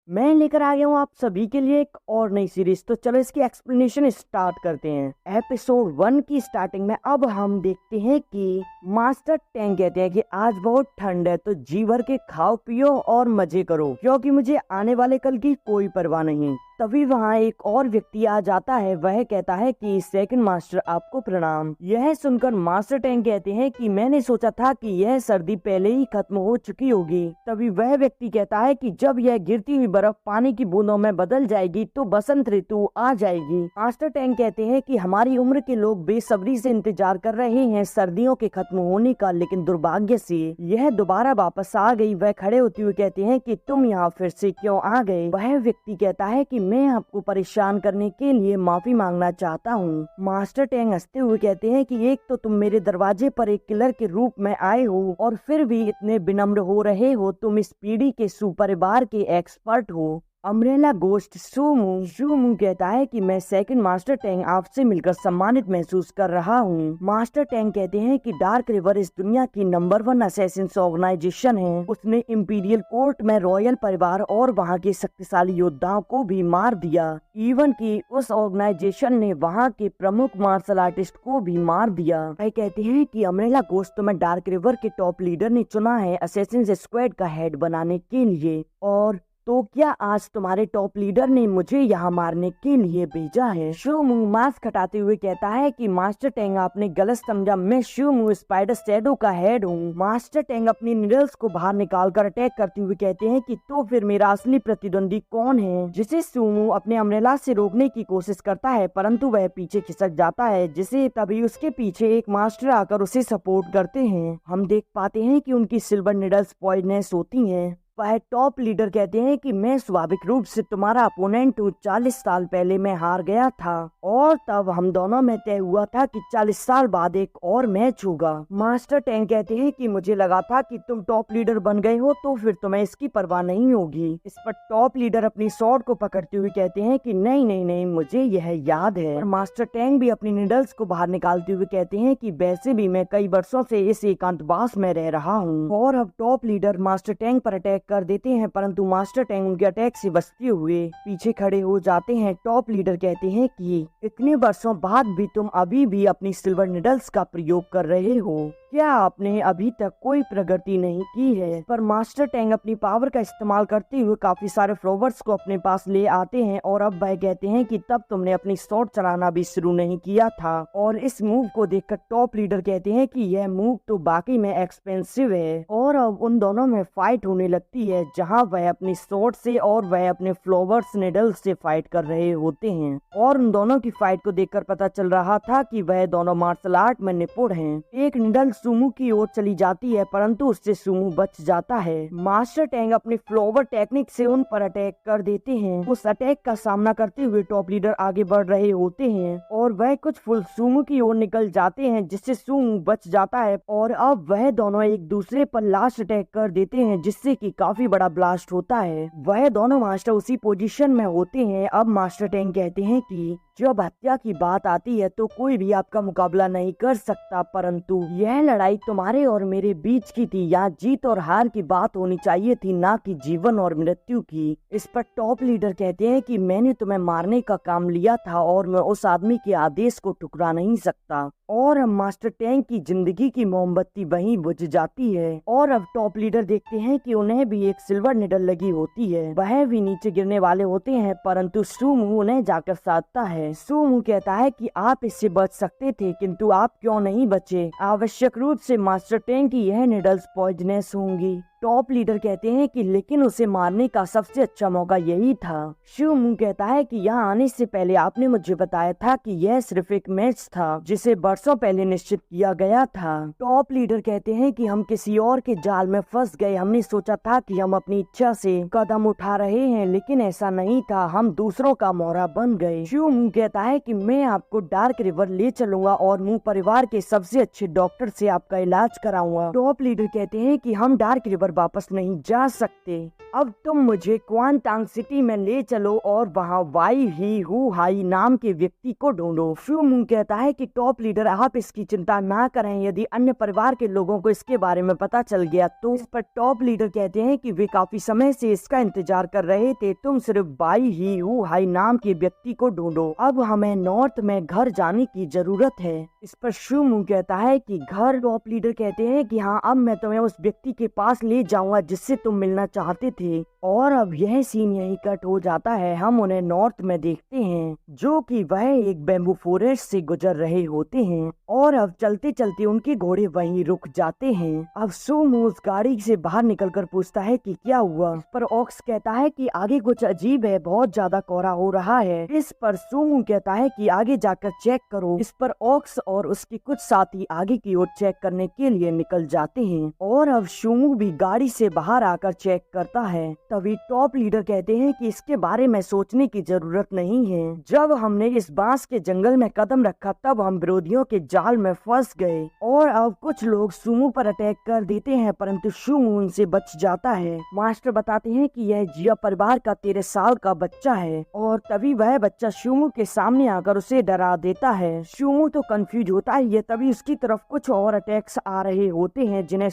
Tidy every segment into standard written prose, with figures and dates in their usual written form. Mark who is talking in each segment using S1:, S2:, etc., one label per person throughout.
S1: मैं लेकर आ गया हूँ आप सभी के लिए एक और नई सीरीज। तो चलो इसकी एक्सप्लेनेशन स्टार्ट करते हैं। एपिसोड 1 की स्टार्टिंग में अब हम देखते हैं कि मास्टर टैंग कहते हैं कि आज बहुत ठंड है तो जी भर के खाओ पियो और मजे करो, क्योंकि मुझे आने वाले कल की कोई परवाह नहीं। तभी वहाँ एक और व्यक्ति आ जाता है। वह कहता है कि सेकंड मास्टर आपको प्रणाम। यह सुनकर मास्टर टैंग कहते हैं कि मैंने सोचा था कि यह सर्दी पहले ही खत्म हो चुकी होगी। तभी वह व्यक्ति कहता है कि जब यह गिरती हुई बर्फ पानी की बूंदों में बदल जाएगी तो बसंत ऋतु आ जाएगी। मास्टर टैंग कहते हैं कि हमारी उम्र के लोग बेसब्री से इंतजार कर रहे हैं सर्दियों के खत्म होने का, लेकिन दुर्भाग्य से यह दोबारा वापस आ गई। वह खड़े होते हुए कहते हैं कि तुम यहाँ फिर से क्यों आ गए। वह व्यक्ति कहता है कि मैं आपको परेशान करने के लिए माफी मांगना चाहता हूँ। मास्टर टैंग हंसते हुए कहते हैं कि एक तो तुम मेरे दरवाजे पर एक किलर के रूप में आए हो और फिर भी इतने विनम्र हो रहे हो। तुम इस पीढ़ी के सुपरिवार के एक्सपर्ट हो। अम्ब्रेला गोस्ट शूमू कहता है कि मैं सेकंड मास्टर टैंग आपसे मिलकर सम्मानित महसूस कर रहा हूँ। मास्टर टैंग कहते हैं कि डार्क रिवर इस दुनिया की नंबर 1 असैसिन्स ऑर्गेनाइजेशन है। उसने इंपीरियल कोर्ट में रॉयल परिवार और वहाँ के शक्तिशाली योद्धाओं को भी मार दिया। इवन की उस ऑर्गेनाइजेशन ने वहाँ के प्रमुख मार्शल आर्टिस्ट को भी मार दिया। वह कहते हैं कि अम्ब्रेला गोस्ट में डार्क रिवर के टॉप लीडर ने चुना है असैसिन्स स्क्वाड का हेड बनाने के लिए। और तो क्या आज तुम्हारे टॉप लीडर ने मुझे यहाँ मारने के लिए भेजा है? शूमू मास्क हटाते हुए कहता है कि मास्टर टैंग आपने गलत समझा, मैं शूमू स्पाइडर शैडो का हेड हूँ। मास्टर टैंग अपनी निडल्स को बाहर निकालकर अटैक करते हुए कहते हैं कि तो फिर मेरा असली प्रतिद्वंदी कौन है? जिसे शूमू अपने अम्ब्रेला से रोकने की कोशिश करता है, परंतु वह पीछे खिसक जाता है, जिसे तभी उसके पीछे एक मास्टर आकर उसे सपोर्ट करते हैं। हम देख पाते हैं कि उनकी सिल्वर निडल्स पॉइजनस होती हैं। वह टॉप लीडर कहते हैं कि मैं स्वाभाविक रूप से तुम्हारा अपोनेंट हूँ। 40 साल पहले मैं हार गया था और तब हम दोनों में तय हुआ था कि 40 साल बाद एक और मैच होगा। मास्टर टैंग कहते हैं कि मुझे लगा था कि तुम टॉप लीडर बन गए हो तो फिर तुम्हें इसकी परवाह नहीं होगी। इस पर टॉप लीडर अपनी स्वॉर्ड को पकड़ते हुए कहते हैं कि नहीं नहीं नहीं, मुझे यह याद है। और मास्टर टैंग भी अपनी निडल्स को बाहर निकालते हुए कहते हैं कि वैसे भी मैं कई वर्षों से इस एकांतवास में रह रहा हूँ। और अब टॉप लीडर मास्टर टैंग पर अटैक कर देते हैं, परंतु मास्टर टैंग उनके अटैक से बचते हुए पीछे खड़े हो जाते हैं। टॉप लीडर कहते हैं कि इतने वर्षों बाद भी तुम अभी भी अपनी सिल्वर निडल्स का प्रयोग कर रहे हो, क्या आपने अभी तक कोई प्रगति नहीं की है? पर मास्टर टैंग अपनी पावर का इस्तेमाल करते हुए काफी सारे फ्लोवर्स को अपने पास ले आते हैं और अब वह कहते हैं कि तब तुमने अपनी स्वॉर्ड चलाना भी शुरू नहीं किया था। और इस मूव को देखकर टॉप लीडर कहते हैं कि यह मूव तो बाकी में एक्सपेंसिव है। और अब उन दोनों में फाइट होने लगती है, जहां वह अपनी स्वॉर्ड से और वह अपने फ्लोवर्स निडल्स से फाइट कर रहे होते हैं। और उन दोनों की फाइट को देखकर पता चल रहा था कि वह दोनों मार्शल आर्ट में निपुण हैं। एक निडल सुमू की ओर चली जाती है, परंतु उससे सुमू बच जाता है। मास्टर टैंग अपनी फ्लोवर टेक्निक से उन पर अटैक कर देते हैं। उस अटैक का सामना करते हुए टॉप लीडर आगे बढ़ रहे होते हैं और वह कुछ फुल सुमू की ओर निकल जाते हैं, जिससे सुमू बच जाता है। और अब वह दोनों एक दूसरे पर लास्ट अटैक कर देते हैं, जिससे कि काफी बड़ा ब्लास्ट होता है। वह दोनों मास्टर उसी पोजीशन में होते हैं। अब मास्टर टैंग कहते हैं कि जब हत्या की बात आती है तो कोई भी आपका मुकाबला नहीं कर सकता, परंतु यह लड़ाई तुम्हारे और मेरे बीच की थी। यहाँ जीत और हार की बात होनी चाहिए थी, ना कि जीवन और मृत्यु की। इस पर टॉप लीडर कहते हैं कि मैंने तुम्हें मारने का काम लिया था और मैं उस आदमी के आदेश को ठुकरा नहीं सकता। और अब मास्टर टैंग की जिंदगी की मोमबत्ती वहीं बुझ जाती है। और अब टॉप लीडर देखते हैं कि उन्हें भी एक सिल्वर निडल लगी होती है। वह भी नीचे गिरने वाले होते हैं, परंतु शूमू उन्हें जाकर साधता है। शूमू कहता है कि आप इससे बच सकते थे, किंतु आप क्यों नहीं बचे? आवश्यक रूप से मास्टर टैंग की यह निडल्स पॉइजनस होंगी। टॉप लीडर कहते हैं कि लेकिन उसे मारने का सबसे अच्छा मौका यही था। शूमू कहता है कि यहाँ आने से पहले आपने मुझे बताया था कि यह सिर्फ एक मैच था, जिसे वर्षों पहले निश्चित किया गया था। टॉप लीडर कहते हैं कि हम किसी और के जाल में फंस गए। हमने सोचा था कि हम अपनी इच्छा से कदम उठा रहे हैं, लेकिन ऐसा नहीं था, हम दूसरों का मोहरा बन गए। शूमू कहता है कि मैं आपको डार्क रिवर ले चलूंगा और मुंह परिवार के सबसे अच्छे डॉक्टर से से आपका इलाज कराऊंगा। टॉप लीडर कहते हैं कि हम डार्क रिवर वापस नहीं जा सकते, अब तुम मुझे क्वांटांग सिटी में ले चलो और वहाँ वाई ही हु हाई नाम के व्यक्ति को ढूंढो। शू मून कहता है कि टॉप लीडर आप इसकी चिंता ना करें, यदि अन्य परिवार के लोगों को इसके बारे में पता चल गया तो। इस पर टॉप लीडर कहते हैं कि वे काफी समय से इसका इंतजार कर रहे थे, तुम सिर्फ वाई ही हु हाई नाम के व्यक्ति को ढूंढो, अब हमें नॉर्थ में घर जाने की जरूरत है। इस पर शू मून कहता है कि घर। टॉप लीडर कहते हैं कि हाँ, अब मैं तुम्हें उस व्यक्ति के पास ले जाऊंगा जिससे तुम मिलना चाहते थे। और अब यह सीन यही कट हो जाता है। हम उन्हें नॉर्थ में देखते हैं जो कि वह एक बैम्बू फॉरेस्ट से गुजर रहे होते हैं और अब चलते चलते उनके घोड़े वहीं रुक जाते हैं। अब सूमो उस गाड़ी से बाहर निकलकर पूछता है कि क्या हुआ। इस पर ऑक्स कहता है कि आगे कुछ अजीब है, बहुत ज्यादा कोहरा हो रहा है। इस पर सूमो कहता है कि आगे जाकर चेक करो। इस पर ऑक्स और उसके कुछ साथी आगे की ओर चेक करने के लिए निकल जाते हैं और अब सूमो भी गाड़ी से बाहर आकर चेक करता है। तभी टॉप लीडर कहते हैं कि इसके बारे में सोचने की जरूरत नहीं है, जब हमने इस बांस के जंगल में कदम रखा तब हम विरोधियों के जाल में फंस गए। और अब कुछ लोग सूमो पर अटैक कर देते हैं परंतु सूमो उनसे बच जाता है। मास्टर बताते हैं कि यह जिया परिवार का 13 साल का बच्चा है और तभी वह बच्चा सूमो के सामने आकर उसे डरा देता है। सूमो तो कंफ्यूज होता है, ये तभी उसकी तरफ कुछ और अटैक्स आ रहे होते हैं जिन्हें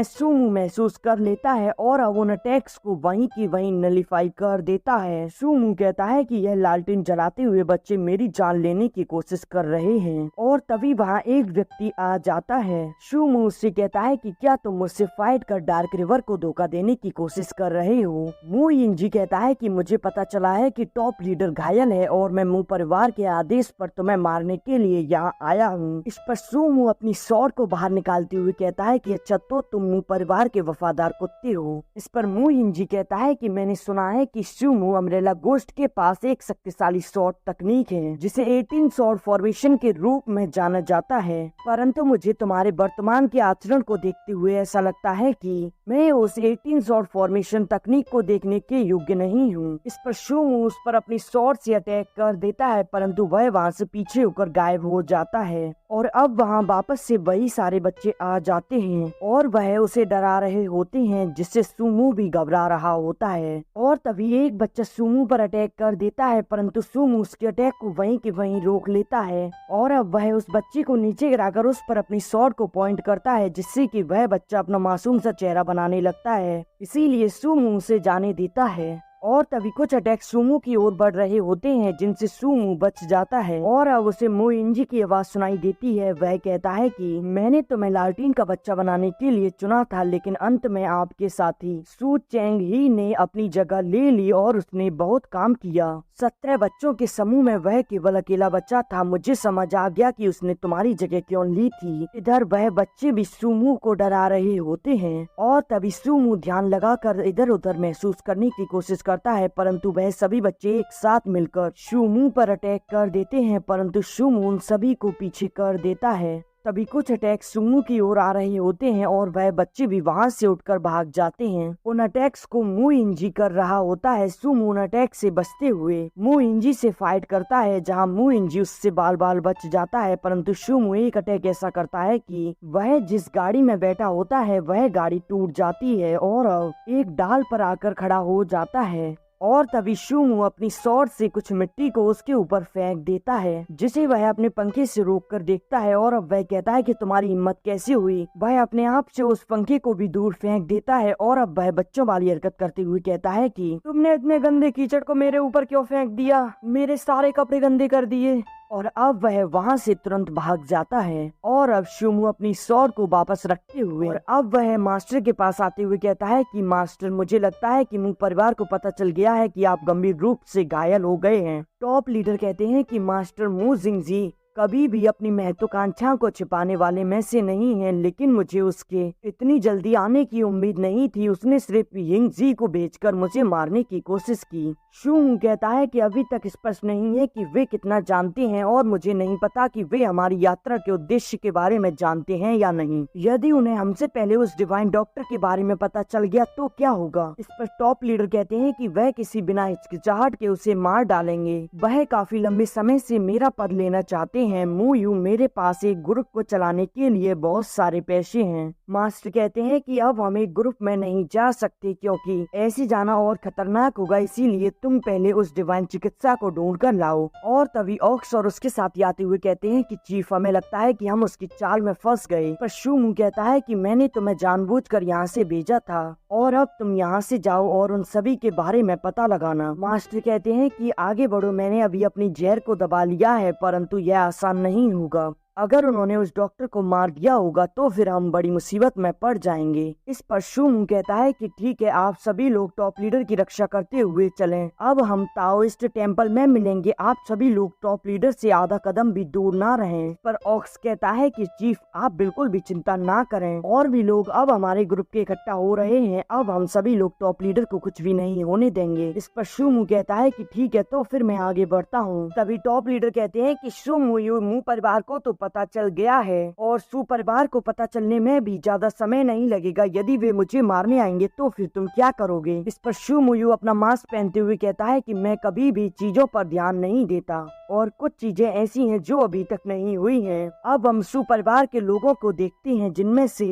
S1: सूमो महसूस कर लेता है और अब उन अटैक्स को वहीं की वहीं नलिफाई कर देता है। सूमो कहता है कि यह लालटेन जलाते हुए बच्चे मेरी जान लेने की कोशिश कर रहे हैं और तभी वहाँ एक व्यक्ति आ जाता है। सूमो उससे कहता है कि क्या तुम मुझसे फाइट कर डार्क रिवर को धोखा देने की कोशिश कर रहे हो। मू इंजी कहता है कि मुझे पता चला है कि टॉप लीडर घायल है और मैं मू परिवार के आदेश पर तुम्हें मारने के लिए यहाँ आया हूँ। इस पर सूमो अपनी स्वॉर्ड को बाहर निकालते हुए कहता है कि अच्छा तो तुम मू परिवार के वफादार कुत्ते हो। इस पर मू इंजी कहता है कि मैंने सुना है कि सूमो अम्ब्रेला गोस्ट के पास एक शक्तिशाली स्वॉर्ड तकनीक है जिसे 18 स्वॉर्ड फॉर्मेशन के रूप में जाना जाता है, परंतु मुझे तुम्हारे वर्तमान के आचरण को देखते हुए ऐसा लगता है कि मैं उस 18 स्वॉर्ड फॉर्मेशन तकनीक को देखने के योग्य नहीं हूँ। इस पर सूमो उस पर अपनी स्वॉर्ड से अटैक कर देता है परंतु वह वहाँ से पीछे होकर गायब हो जाता है और अब वहाँ वापस से वही सारे बच्चे आ जाते हैं और वह उसे डरा रहे होते हैं जिससे सूमो भी घबरा रहा होता है। और तभी एक बच्चा सूमो पर अटैक कर देता है परंतु सूमो उसके अटैक को वहीं के वहीं रोक लेता है और अब वह उस बच्चे को नीचे गिराकर उस पर अपनी स्वॉर्ड को पॉइंट करता है जिससे कि वह बच्चा अपना मासूम सा चेहरा बनाने लगता है, इसीलिए सूमो उसे जाने देता है। और तभी कुछ अटैक सूमो की ओर बढ़ रहे होते हैं जिनसे सूमो बच जाता है और अब उसे मू इंजी की आवाज सुनाई देती है। वह कहता है कि मैंने तुम्हें लालटीन का बच्चा बनाने के लिए चुना था लेकिन अंत में आपके साथी सू चैंग ही ने अपनी जगह ले ली और उसने बहुत काम किया। 17 बच्चों के समूह में वह केवल अकेला बच्चा था। मुझे समझ आ गया कि उसने तुम्हारी जगह क्यों ली थी। इधर वह बच्चे भी सूमो को डरा रहे होते हैं और तभी सूमो ध्यान लगाकर इधर उधर महसूस करने की कोशिश करता है परंतु वह सभी बच्चे एक साथ मिलकर सूमो पर अटैक कर देते हैं परंतु सूमो उन सभी को पीछे कर देता है। तभी कुछ अटैक सूमो की ओर आ रहे होते हैं और वह बच्चे भी वहां से उठकर भाग जाते हैं। उन अटैक्स को मू इंजी कर रहा होता है। सूमो उन अटैक से बचते हुए मू इंजी से फाइट करता है जहां मू इंजी उससे बाल बाल बच जाता है परंतु सूमो एक अटैक ऐसा करता है कि वह जिस गाड़ी में बैठा होता है वह गाड़ी टूट जाती है और एक डाल पर आकर खड़ा हो जाता है और तभी सूमो अपनी स्वॉर्ड से कुछ मिट्टी को उसके ऊपर फेंक देता है जिसे वह अपने पंखे से रोककर देखता है और अब वह कहता है कि तुम्हारी हिम्मत कैसे हुई। वह अपने आप से उस पंखे को भी दूर फेंक देता है और अब वह बच्चों वाली हरकत करते हुए कहता है कि तुमने इतने गंदे कीचड़ को मेरे ऊपर क्यों फेंक दिया, मेरे सारे कपड़े गंदे कर दिए। और अब वह वहां से तुरंत भाग जाता है और अब सूमो अपनी स्वॉर्ड को वापस रखते हुए और अब वह मास्टर के पास आते हुए कहता है कि मास्टर मुझे लगता है कि मू परिवार को पता चल गया है कि आप गंभीर रूप से घायल हो गए हैं। टॉप लीडर कहते हैं कि मास्टर मू जिंगजी कभी भी अपनी महत्वाकांक्षा को छिपाने वाले में से नहीं है लेकिन मुझे उसके इतनी जल्दी आने की उम्मीद नहीं थी। उसने सिर्फ यिंगजी को भेजकर मुझे मारने की कोशिश की। सूमो कहता है कि अभी तक स्पष्ट नहीं है कि वे कितना जानते हैं और मुझे नहीं पता कि वे हमारी यात्रा के उद्देश्य के बारे में जानते हैं या नहीं। यदि उन्हें हमसे पहले उस डिवाइन डॉक्टर के बारे में पता चल गया तो क्या होगा। इस पर टॉप लीडर कहते हैं कि वह किसी बिना हिचकिचाहट के उसे मार डालेंगे। वह काफी लंबे समय से मेरा पद लेना चाहते हैं, मू यू मेरे पास एक ग्रुप को चलाने के लिए बहुत सारे पैसे हैं। मास्टर कहते हैं कि अब हम एक ग्रुप में नहीं जा सकते क्योंकि ऐसे जाना और खतरनाक होगा, इसीलिए तुम पहले उस डिवाइन चिकित्सा को ढूंढ कर लाओ। और तभी ऑक्स और उसके साथ आते हुए कहते हैं कि चीफ, हमें लगता है कि हम उसकी चाल में फंस गए। पर शूमू कहता है कि मैंने तुम्हें जानबूझकर यहाँ से भेजा था और अब तुम यहाँ से जाओ और उन सभी के बारे में पता लगाना। मास्टर कहते हैं कि आगे बढ़ो, मैंने अभी अपनी जहर को दबा लिया है, परंतु यह आसान नहीं होगा। अगर उन्होंने उस डॉक्टर को मार दिया होगा तो फिर हम बड़ी मुसीबत में पड़ जाएंगे। इस पर शूमू कहता है कि ठीक है, आप सभी लोग टॉप लीडर की रक्षा करते हुए चलें। अब हम ताओइस्ट टेम्पल में मिलेंगे, आप सभी लोग टॉप लीडर से आधा कदम भी दूर ना रहें। पर ऑक्स कहता है कि चीफ, आप बिल्कुल भी चिंता ना करें, और भी लोग अब हमारे ग्रुप के इकट्ठा हो रहे हैं, अब हम सभी लोग टॉप लीडर को कुछ भी नहीं होने देंगे। इस पर शूमू कहता है कि ठीक है, तो फिर मैं आगे बढ़ता हूँ। तभी टॉप लीडर कहते हैं कि शूमू परिवार को तो पता चल गया है और सू परिवार को पता चलने में भी ज्यादा समय नहीं लगेगा। यदि वे मुझे मारने आएंगे तो फिर तुम क्या करोगे? इस पर शूमू अपना मास्क पहनते हुए कहता है कि मैं कभी भी चीजों पर ध्यान नहीं देता और कुछ चीजें ऐसी हैं जो अभी तक नहीं हुई हैं। अब हम सू परिवार के लोगों को देखते हैं, जिनमें से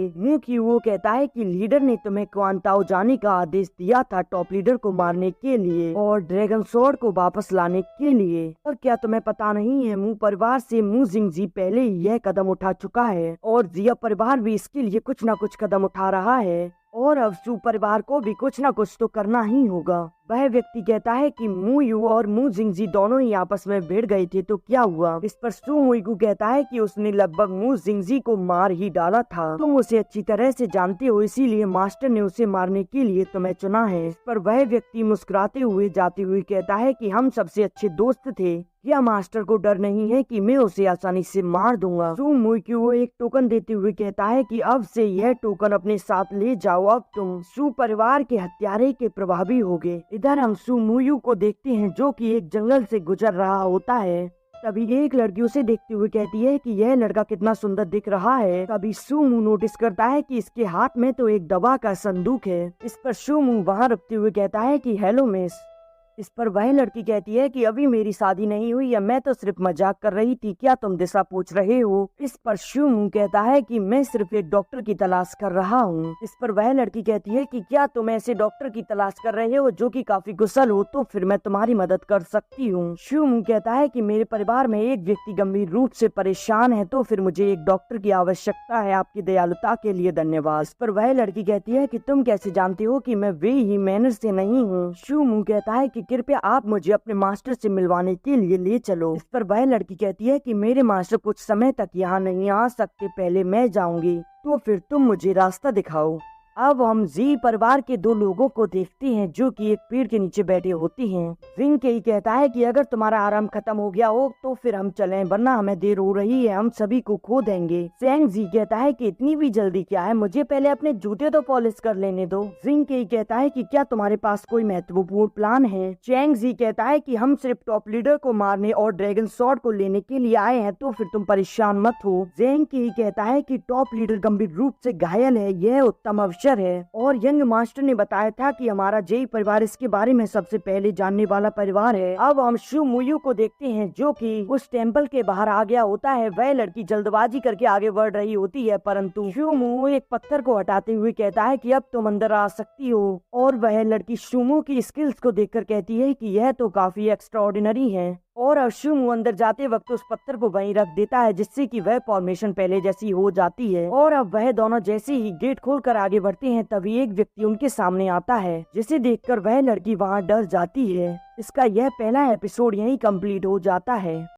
S1: वो कहता है कि लीडर ने तुम्हें क्वांताओ जाने का आदेश दिया था टॉप लीडर को मारने के लिए और ड्रैगन स्वॉर्ड को वापस लाने के लिए। और क्या तुम्हें पता नहीं है, मू परिवार से मू जिंगजी पहले ही यह कदम उठा चुका है और जिया परिवार भी इसके लिए कुछ न कुछ कदम उठा रहा है और अब सू परिवार को भी कुछ न कुछ तो करना ही होगा। वह व्यक्ति कहता है कि मू यू और मू जिंगजी दोनों ही आपस में भिड़ गए थे, तो क्या हुआ? इस पर सू मुईगू कहता है कि उसने लगभग मू जिंगजी को मार ही डाला था। तुम उसे अच्छी तरह से जानते हो, इसीलिए मास्टर ने उसे मारने के लिए तुम्हें चुना है। इस पर वह व्यक्ति मुस्कुराते हुए जाते हुए कहता है कि हम सबसे अच्छे दोस्त थे, क्या मास्टर को डर नहीं है कि मैं उसे आसानी से मार दूंगा? सू मुईगू एक टोकन देते हुए कहता है कि अब से यह टोकन अपने साथ ले जाओ, अब तुम सू परिवार के हत्यारे के प्रभावी होगे। इधर हम सू मुईगू को देखते हैं जो कि एक जंगल से गुजर रहा होता है। तभी एक लड़की उसे देखते हुए कहती है कि यह लड़का कितना सुंदर दिख रहा है। तभी शूमू नोटिस करता है कि इसके हाथ में तो एक दवा का संदूक है। इस पर शूमू वहाँ रुकते हुए कहता है कि हेलो मिस। इस पर वह लड़की कहती है कि अभी मेरी शादी नहीं हुई है, मैं तो सिर्फ मजाक कर रही थी, क्या तुम दिशा पूछ रहे हो? इस पर शूमू कहता है कि मैं सिर्फ एक डॉक्टर की तलाश कर रहा हूँ। इस पर वह लड़की कहती है कि क्या तुम ऐसे डॉक्टर की तलाश कर रहे हो जो कि काफी कुशल हो, तो फिर मैं तुम्हारी मदद कर सकती हूँ। शूमू कहता है कि मेरे परिवार में एक व्यक्ति गंभीर रूप से परेशान है, तो फिर मुझे एक डॉक्टर की आवश्यकता है, आपकी दयालुता के लिए धन्यवाद। इस पर वह लड़की कहती है कि तुम कैसे जानते हो कि मैं वे ही मैनर से नहीं हूँ? शूमू कहता है कि कृपया आप मुझे अपने मास्टर से मिलवाने के लिए ले चलो। इस पर वह लड़की कहती है कि मेरे मास्टर कुछ समय तक यहाँ नहीं आ सकते, पहले मैं जाऊंगी, तो फिर तुम मुझे रास्ता दिखाओ। अब हम जी परिवार के दो लोगों को देखते हैं जो कि एक पेड़ के नीचे बैठे होते हैं। विंग के ही कहता है कि अगर तुम्हारा आराम खत्म हो गया हो तो फिर हम चलें, वरना हमें देर हो रही है, हम सभी को खो देंगे। सेंग जी कहता है कि इतनी भी जल्दी क्या है, मुझे पहले अपने जूते तो पॉलिश कर लेने दो। विंग के ही कहता है कि क्या तुम्हारे पास कोई महत्वपूर्ण प्लान है? चैंग जी कहता है कि हम सिर्फ टॉप लीडर को मारने और ड्रैगन स्वॉर्ड को लेने के लिए आए हैं, तो फिर तुम परेशान मत हो। जेंग के ही कहता है कि टॉप लीडर गंभीर रूप से घायल है, यह उत्तम अवसर है और यंग मास्टर ने बताया था कि हमारा जेई परिवार इसके बारे में सबसे पहले जानने वाला परिवार है। अब हम शू मुयू को देखते हैं जो कि उस टेम्पल के बाहर आ गया होता है। वह लड़की जल्दबाजी करके आगे बढ़ रही होती है, परंतु शूमू एक पत्थर को हटाते हुए कहता है कि अब तुम अंदर आ सकती हो और वह लड़की शूमू की स्किल्स को देखकर कहती है कि यह तो काफी एक्स्ट्राऑर्डिनरी है और अब शूमू अंदर जाते वक्त उस पत्थर को वहीं रख देता है, जिससे कि वह फॉर्मेशन पहले जैसी हो जाती है। और अब वह दोनों जैसे ही गेट खोलकर आगे बढ़ते हैं, तभी एक व्यक्ति उनके सामने आता है, जिसे देखकर वह लड़की वहां डर जाती है। इसका यह पहला एपिसोड यहीं कंप्लीट हो जाता है।